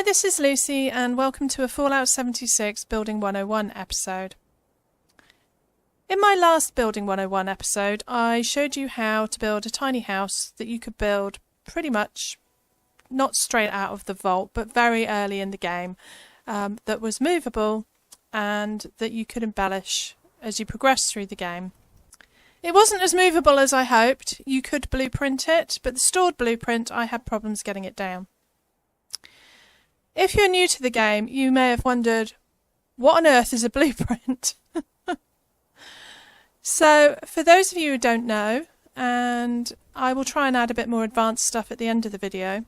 Hi, this is Lucy and welcome to a Fallout 76 Building 101 episode. In my last Building 101 episode, I showed you how to build a tiny house that you could build pretty much not straight out of the vault, but very early in the game, that was movable and that you could embellish as you progress through the game. It wasn't as movable as I hoped. You could blueprint it, but the stored blueprint, I had problems getting it down. If you're new to the game, you may have wondered, what on earth is a blueprint? So, for those of you who don't know, and I will try and add a bit more advanced stuff at the end of the video,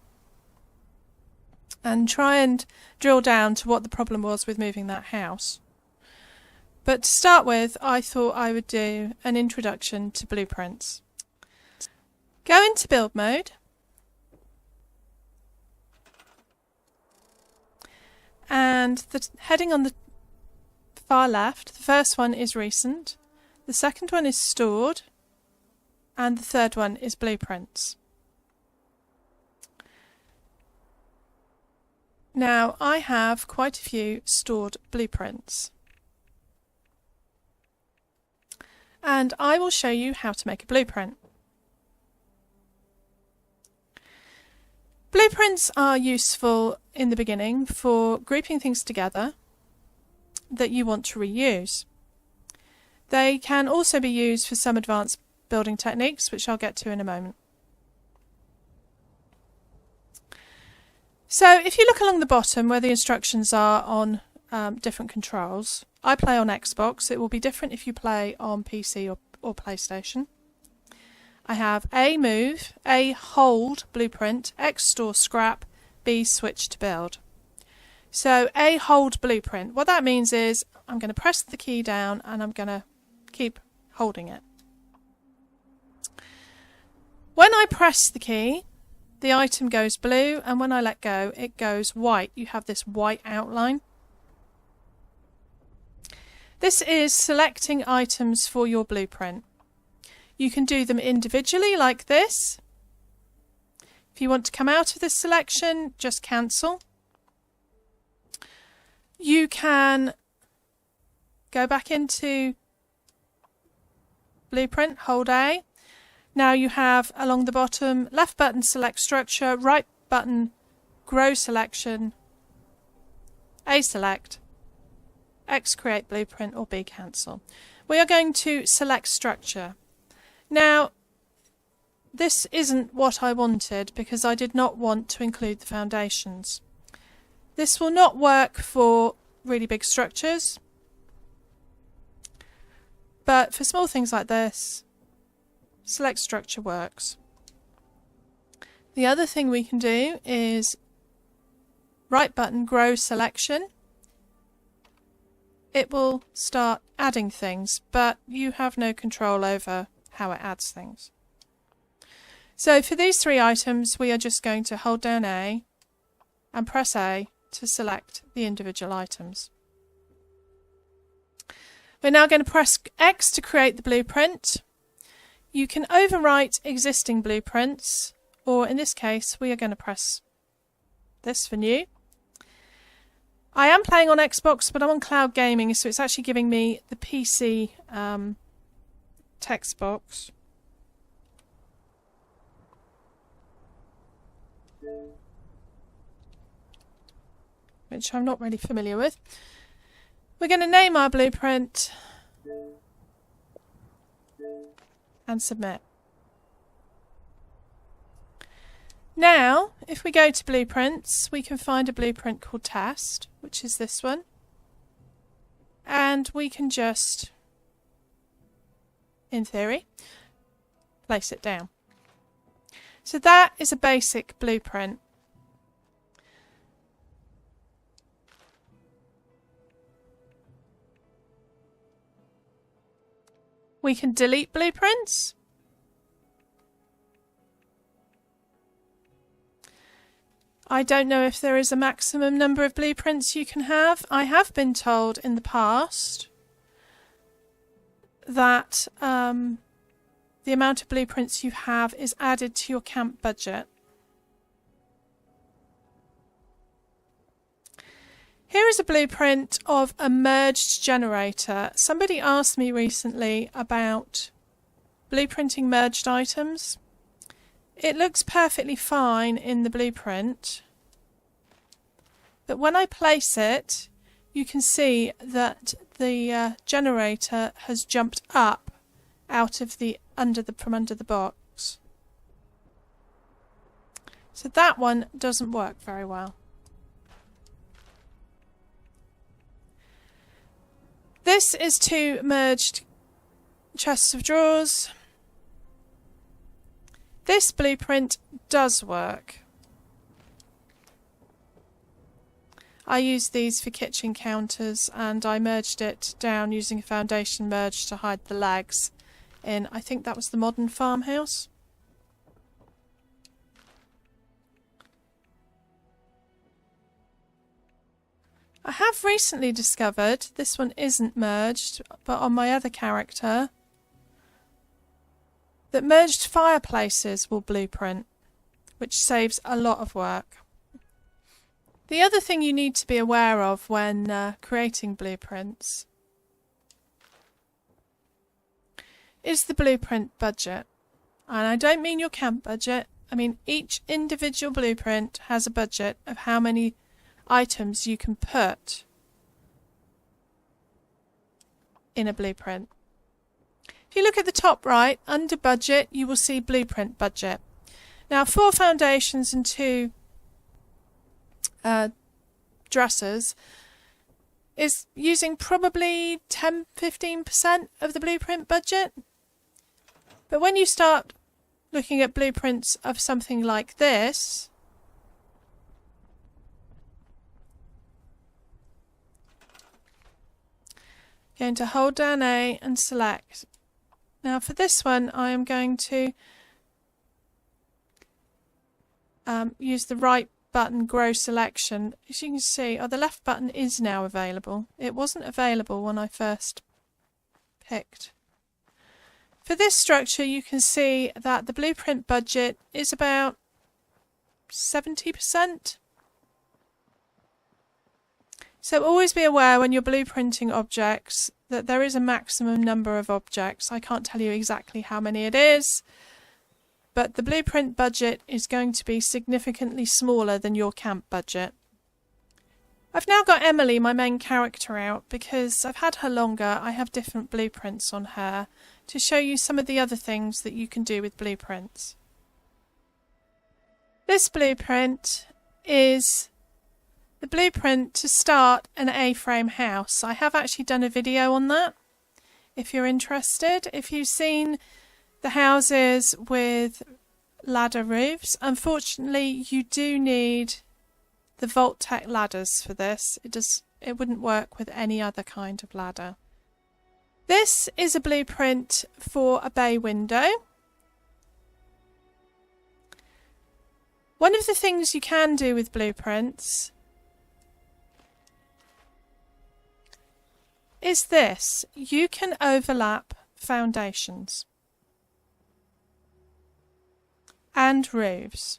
and try and drill down to what the problem was with moving that house. But to start with, I thought I would do an introduction to blueprints. Go into build mode. And the heading on the far left, the first one is recent, the second one is stored, and the third one is blueprints. Now, I have quite a few stored blueprints. And I will show you how to make a blueprint. Blueprints are useful in the beginning for grouping things together that you want to reuse. They can also be used for some advanced building techniques, which I'll get to in a moment. So if you look along the bottom where the instructions are on different controls, I play on Xbox. It will be different if you play on PC or PlayStation. I have A move, A hold blueprint, X store scrap, B switch to build. So A hold blueprint, what that means is I'm going to press the key down and I'm going to keep holding it. When I press the key, the item goes blue, and when I let go, it goes white. You have this white outline. This is selecting items for your blueprint. You can do them individually like this. If you want to come out of this selection, just cancel. You can go back into blueprint, hold A. Now you have along the bottom, left button select structure, right button grow selection, A select, X create blueprint, or B cancel. We are going to select structure. Now, this isn't what I wanted because I did not want to include the foundations. This will not work for really big structures, but for small things like this, select structure works. The other thing we can do is right button grow selection. It will start adding things, but you have no control over how it adds things. So for these three items, we are just going to hold down A and press A to select the individual items. We're now going to press X to create the blueprint. You can overwrite existing blueprints, or in this case, we are going to press this for new. I am playing on Xbox, but I'm on cloud gaming, so it's actually giving me the PC text box. Which I'm not really familiar with. We're going to name our blueprint and submit. Now, if we go to blueprints, we can find a blueprint called test, which is this one. And we can just, in theory, place it down. So that is a basic blueprint. We can delete blueprints. I don't know if there is a maximum number of blueprints you can have. I have been told in the past that the amount of blueprints you have is added to your camp budget. Here is a blueprint of a merged generator. Somebody asked me recently about blueprinting merged items. It looks perfectly fine in the blueprint, but when I place it, you can see that the generator has jumped up out of from under the box. So that one doesn't work very well. This is two merged chests of drawers. This blueprint does work. I used these for kitchen counters and I merged it down using a foundation merge to hide the legs in, I think that was the modern farmhouse. I have recently discovered, this one isn't merged, but on my other character, that merged fireplaces will blueprint, which saves a lot of work. The other thing you need to be aware of when creating blueprints is the blueprint budget. And I don't mean your camp budget, I mean each individual blueprint has a budget of how many items you can put in a blueprint. If you look at the top right, under budget, you will see blueprint budget. Now 4 foundations and 2 dressers is using probably 10-15% of the blueprint budget. But when you start looking at blueprints of something like this, going to hold down A and select. Now for this one I am going to use the right button, grow selection. As you can see, the left button is now available. It wasn't available when I first picked. For this structure you can see that the blueprint budget is about 70%. So always be aware when you're blueprinting objects that there is a maximum number of objects. I can't tell you exactly how many it is, but the blueprint budget is going to be significantly smaller than your camp budget. I've now got Emily, my main character, out because I've had her longer. I have different blueprints on her to show you some of the other things that you can do with blueprints. This blueprint is the blueprint to start an A-frame house. I have actually done a video on that if you're interested. If you've seen the houses with ladder roofs, unfortunately you do need the Vault-Tec ladders for this. It wouldn't work with any other kind of ladder. This is a blueprint for a bay window. One of the things you can do with blueprints is this. You can overlap foundations and roofs.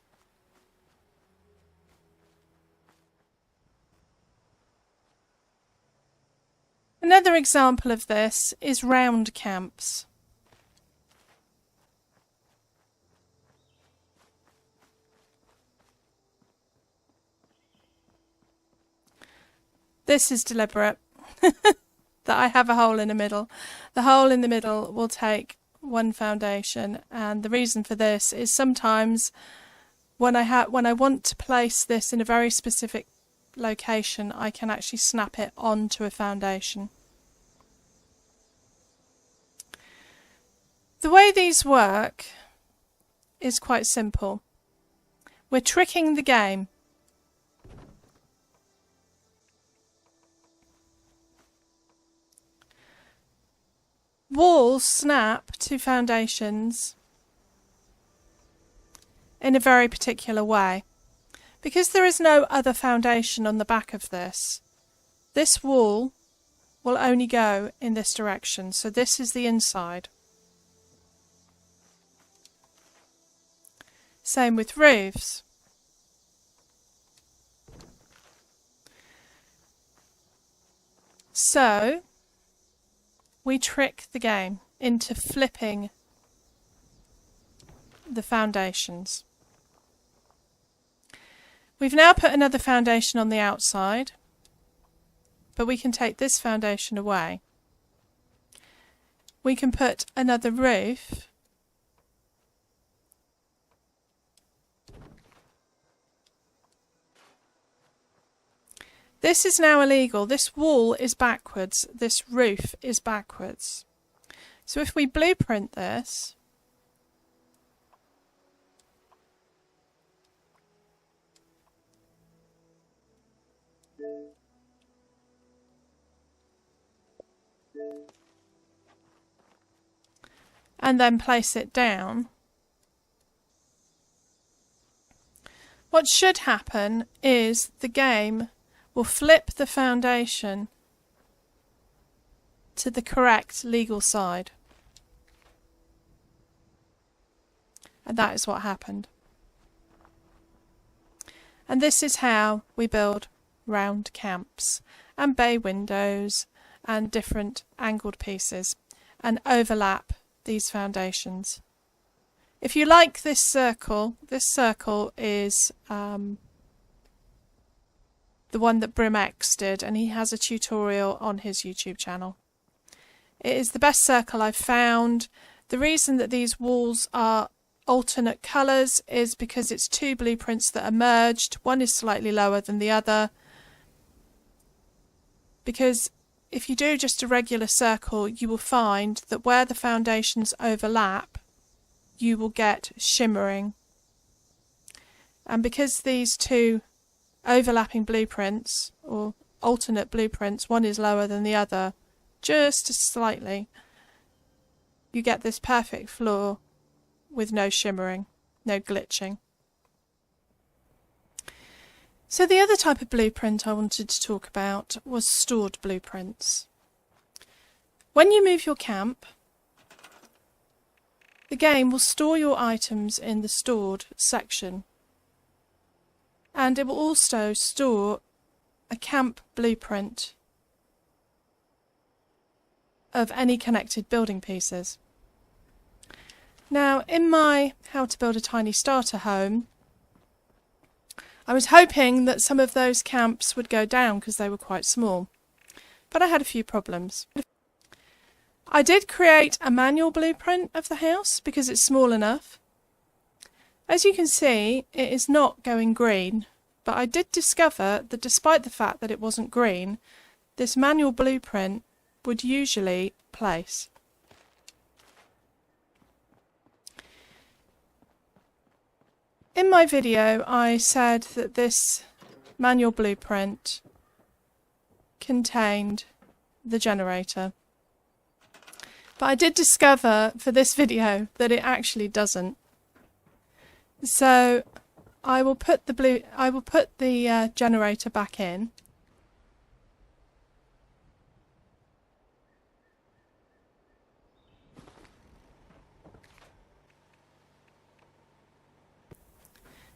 Another example of this is round camps. This is deliberate. That I have a hole in the middle. The hole in the middle will take one foundation, and the reason for this is sometimes when I want to place this in a very specific location, I can actually snap it onto a foundation. The way these work is quite simple. We're tricking the game. Walls snap to foundations in a very particular way. Because there is no other foundation on the back of this, this wall will only go in this direction. So this is the inside. Same with roofs. So we trick the game into flipping the foundations. We've now put another foundation on the outside, but we can take this foundation away. We can put another roof This is now illegal. This wall is backwards. This roof is backwards. So if we blueprint this, and then place it down, what should happen is the game will flip the foundation to the correct legal side. And that is what happened. And this is how we build round camps and bay windows and different angled pieces and overlap these foundations. If you like this circle is the one that BrimX did, and he has a tutorial on his YouTube channel. It is the best circle I've found. The reason that these walls are alternate colours is because it's two blueprints that are merged. One is slightly lower than the other. Because if you do just a regular circle, you will find that where the foundations overlap, you will get shimmering. And because these two overlapping blueprints, or alternate blueprints, one is lower than the other, just slightly, you get this perfect floor with no shimmering, no glitching. So the other type of blueprint I wanted to talk about was stored blueprints. When you move your camp, the game will store your items in the stored section, and it will also store a camp blueprint of any connected building pieces. Now, in my How to Build a Tiny Starter Home, I was hoping that some of those camps would go down because they were quite small, but I had a few problems. I did create a manual blueprint of the house because it's small enough. As you can see, it is not going green, but I did discover that despite the fact that it wasn't green, this manual blueprint would usually place. In my video, I said that this manual blueprint contained the generator. But I did discover for this video that it actually doesn't. So I will put the generator back in.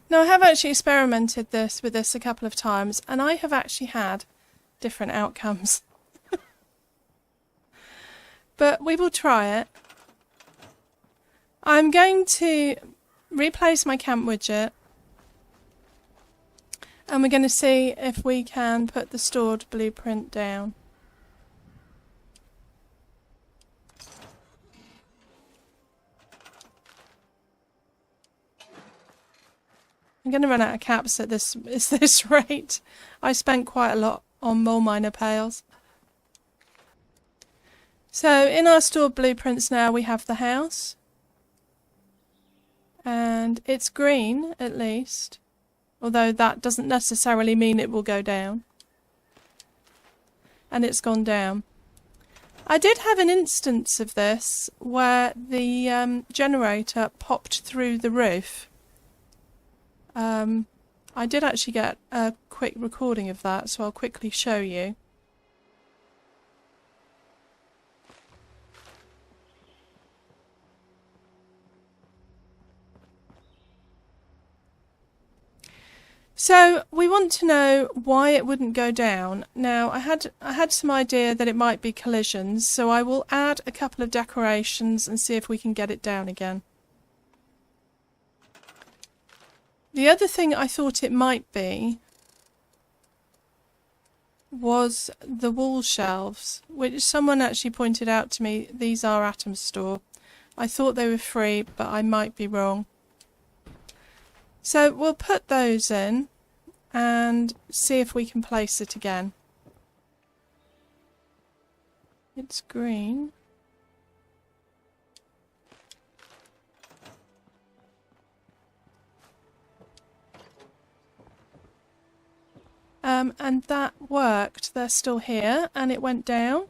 Now I have actually experimented with this a couple of times, and I have actually had different outcomes. But we will try it. I'm going to replace my camp widget, and we're going to see if we can put the stored blueprint down. I'm going to run out of caps at this rate. I spent quite a lot on mole miner pails. So in our stored blueprints now we have the house, and it's green at least, although that doesn't necessarily mean it will go down, and it's gone down. I did have an instance of this where the generator popped through the roof. I did actually get a quick recording of that, so I'll quickly show you. So we want to know why it wouldn't go down. Now I had some idea that it might be collisions, so I will add a couple of decorations and see if we can get it down again. The other thing I thought it might be was the wall shelves, which someone actually pointed out to me these are Atom Store. I thought they were free, but I might be wrong. So we'll put those in and see if we can place it again. It's green. And that worked. They're still here and it went down.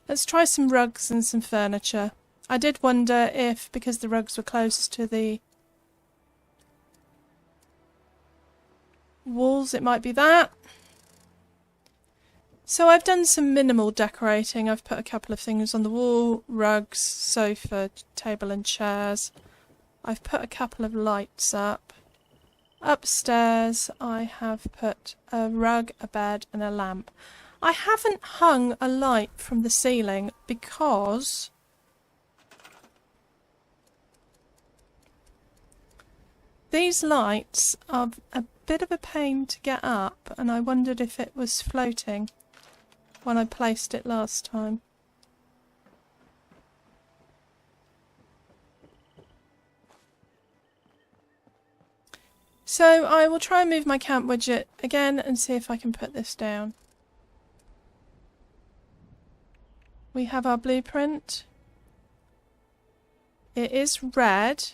Let's try some rugs and some furniture. I did wonder if, because the rugs were close to the walls, it might be that. So I've done some minimal decorating. I've put a couple of things on the wall, rugs, sofa, table and chairs. I've put a couple of lights up. Upstairs I have put a rug, a bed and a lamp. I haven't hung a light from the ceiling because these lights are a bit of a pain to get up, and I wondered if it was floating when I placed it last time. So I will try and move my camp widget again and see if I can put this down. We have our blueprint. It is red,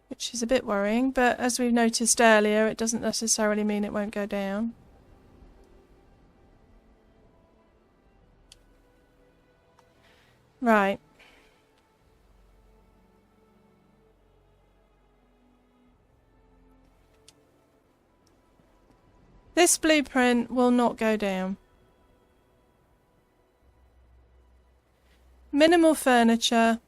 which is a bit worrying, but as we've noticed earlier, it doesn't necessarily mean it won't go down. Right. This blueprint will not go down. Minimal furniture.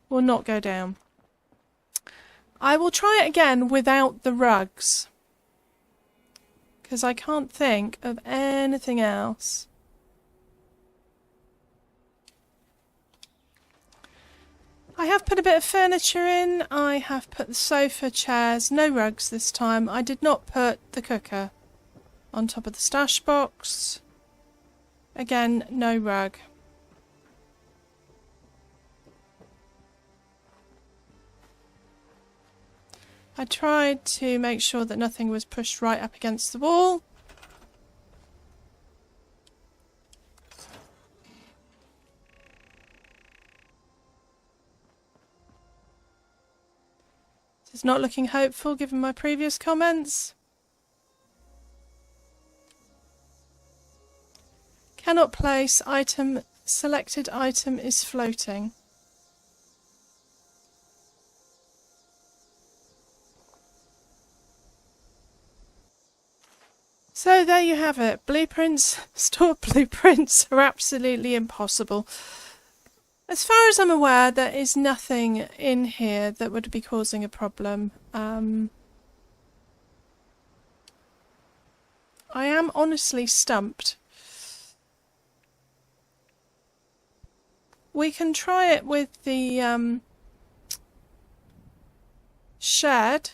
Will not go down. I will try it again without the rugs, because I can't think of anything else. I have put a bit of furniture in. I have put the sofa, chairs, no rugs this time. I did not put the cooker on top of the stash box. Again, no rug. I tried to make sure that nothing was pushed right up against the wall. It's not looking hopeful given my previous comments. Cannot place item. Selected item is floating. So there you have it. Blueprints, stored blueprints are absolutely impossible. As far as I'm aware, there is nothing in here that would be causing a problem. I am honestly stumped. We can try it with the shed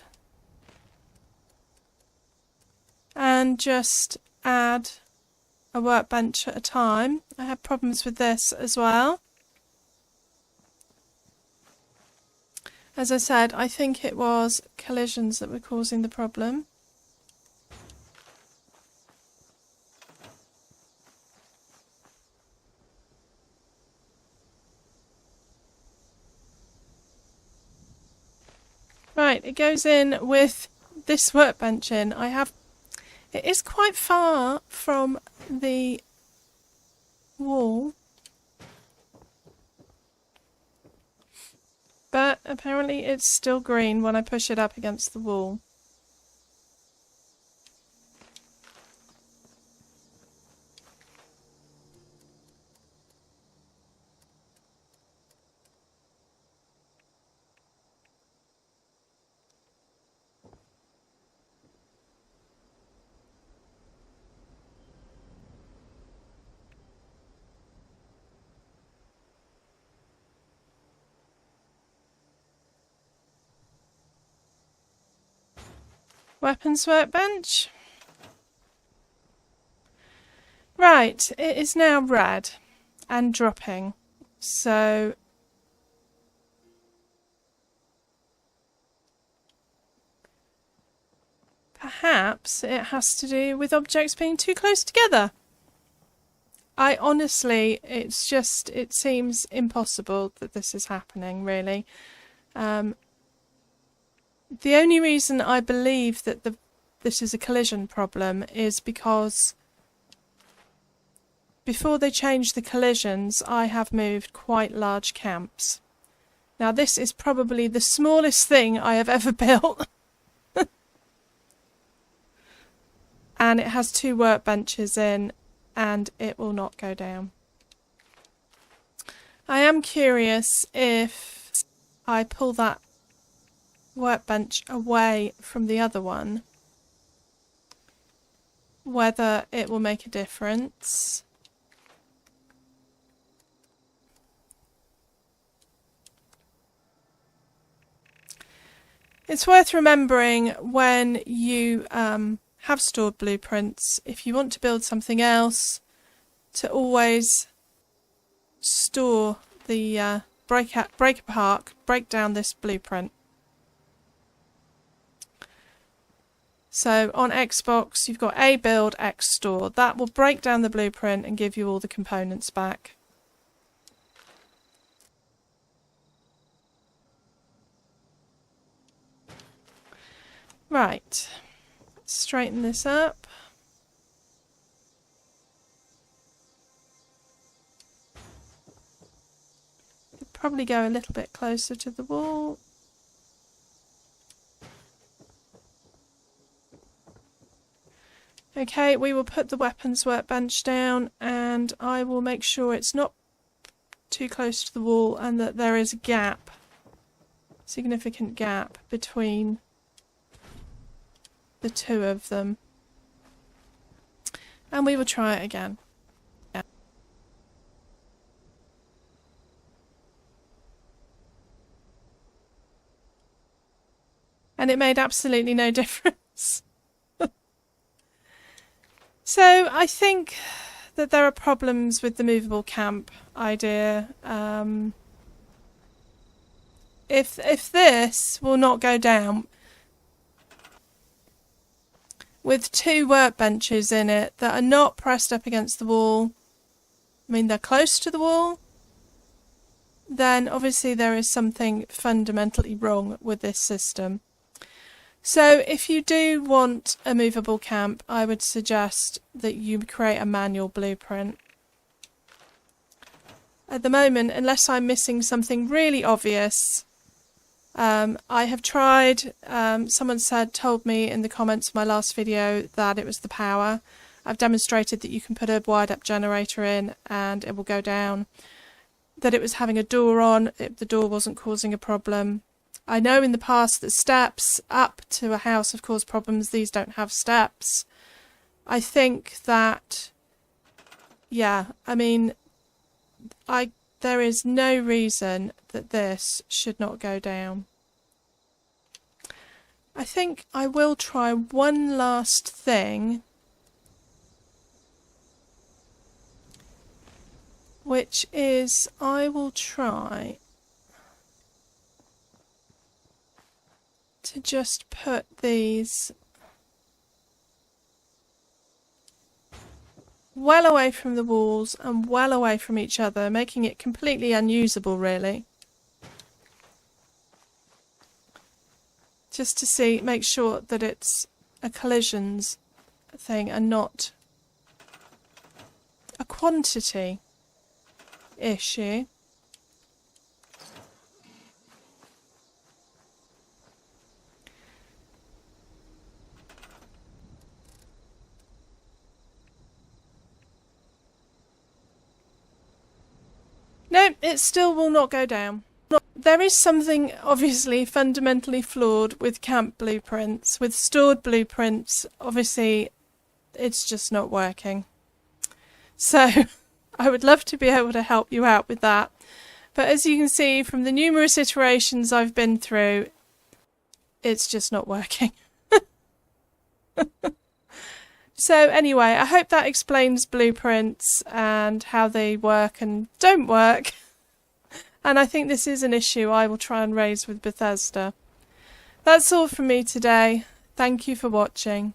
and just add a workbench at a time. I had problems with this as well. As I said, I think it was collisions that were causing the problem. Right, it goes in with this workbench in. It is quite far from the wall. apparently it's still green when I push it up against the wall. Weapons workbench. Right, it is now red and dropping. So perhaps it has to do with objects being too close together. I honestly, it seems impossible that this is happening, really. The only reason I believe that this is a collision problem is because before they changed the collisions, I have moved quite large camps. Now this is probably the smallest thing I have ever built. And it has 2 workbenches in, and it will not go down. I am curious if I pull that workbench away from the other one, whether it will make a difference. It's worth remembering when you have stored blueprints, if you want to build something else, to always store the break down this blueprint. So on Xbox you've got A build X store. That will break down the blueprint and give you all the components back. Right, let's straighten this up. Could probably go a little bit closer to the wall. Okay, we will put the weapons workbench down, and I will make sure it's not too close to the wall and that there is a gap, significant gap between the 2 of them. And we will try it again. Yeah. And it made absolutely no difference. So I think that there are problems with the movable camp idea. If this will not go down with 2 workbenches in it that are not pressed up against the wall, I mean they're close to the wall, then obviously there is something fundamentally wrong with this system. So if you do want a movable camp, I would suggest that you create a manual blueprint. At the moment, unless I'm missing something really obvious, I have tried, someone told me in the comments of my last video that it was the power. I've demonstrated that you can put a wired up generator in and it will go down. That it was having a door on, the door wasn't causing a problem. I know in the past that steps up to a house have caused problems. These don't have steps. I think that, yeah, I mean, there is no reason that this should not go down. I think I will try one last thing, which is I will try to just put these well away from the walls and well away from each other, making it completely unusable really. Just to make sure that it's a collisions thing and not a quantity issue. No, it still will not go down. There is something obviously fundamentally flawed with camp blueprints. With stored blueprints, obviously it's just not working. So I would love to be able to help you out with that. But as you can see from the numerous iterations I've been through, it's just not working. So anyway, I hope that explains blueprints and how they work and don't work. And I think this is an issue I will try and raise with Bethesda. That's all from me today. Thank you for watching.